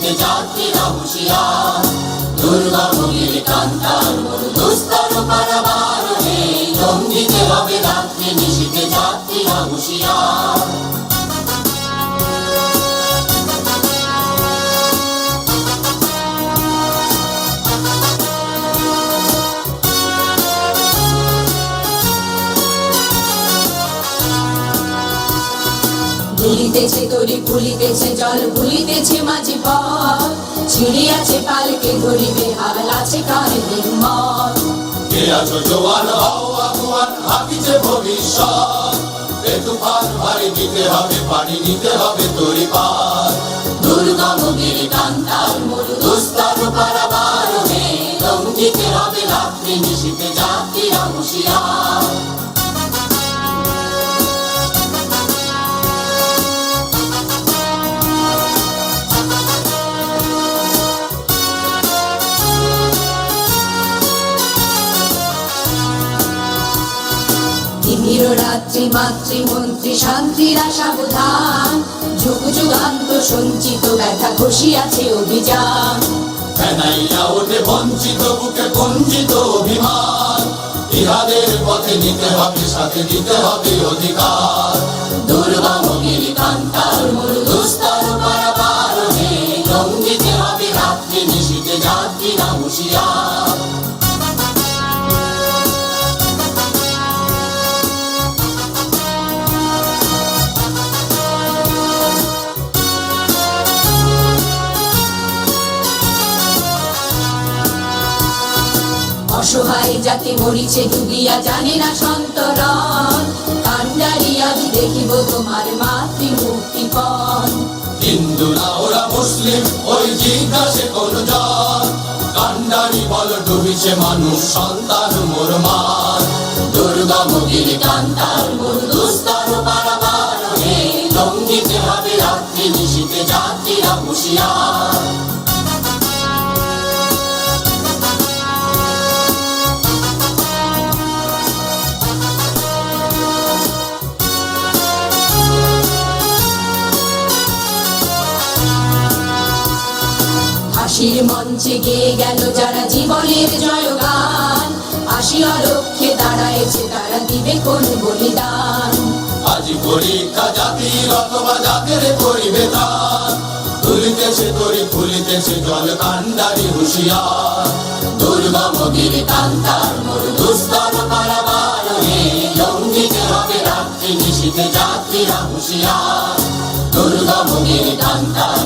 নিশিতে যাত্রীরা হুঁশিয়ার। দুর্গমগির কান্তার মরু দুস্তর পারাবারণে দম দিতে হবে রাত্রি নিশিতে যাত্রীরা হুঁশিয়ার। ভুলিতেছে তরি ভুলিতেছে জল ভুলিতেছে মাঝি পথ, ছিড়িয়াছে পালকে ধরিবে হাল আছে কার হিম্মত। কে আছো জোয়ান হও আগুয়ান হাকিছে ভবিষ্যৎ, এ তুফান ভারী দিতে হবে পানি নিতে হবে তরি পার। দুর্গমগির কান্তার মরু দুস্তর পারাবারণে দম দিতে হবে রাত্রি নিশিতে যাত্রীরা হুঁশিয়ার। তিমির রাত্রি মাতৃমন্ত্রী শান্তিরা সাবধান, যুগ যুগান্ত সঞ্চিত ব্যথা ঘষিয়াছে অভিযান। ফেনাইয়া ওঠে বঞ্চিত বুকে কঞ্চিত অভিমান, ইহাদের পথে নিতে হবে সাথে দিতে হবে অধিকার। দুর্গমগির কান্তার মরু দুস্তর পারাবারণে দম দিতে হবে রাত্রি নিশিতে যাত্রীরা হুঁশিয়ার। অসহায় জাতি মরিছে ডুবিয়া জানে না সন্তরণ, কান্ডারি আজ দেখিব তোমার মাতৃ মুক্তিপণ। হিন্দু না ওরা মুসলিম ওই জিজ্ঞাসে কোন জন, কান্ডারি বল ডুবিছে মানুষ সন্তান মোর মান। দুর্গমগির কান্তার মরু দুস্তর পারাবারণে দম দিতে হবে রাত্রি নিশিতে যাত্রীরা হুঁশিয়ার। হাসির মঞ্চে গেয়ে গেল যারা জীবনের জয়গান, আসিয়া লক্ষ্যে দাঁড়ায়েছে তারা দিবে কোন বলিদান। আজ পরীক্ষা জাতির অথবা জাতের করিবে দান, তুলিতেছে তরি ফুলিতেছে জল কান্ডারি হুঁশিয়ার। দুর্গমগির কান্তার মরু দুস্তর পারাবারণে দম দিতে হবে রাত্রি নিশিতে যাত্রীরা হুঁশিয়ার। দুর্গমগির কান্তার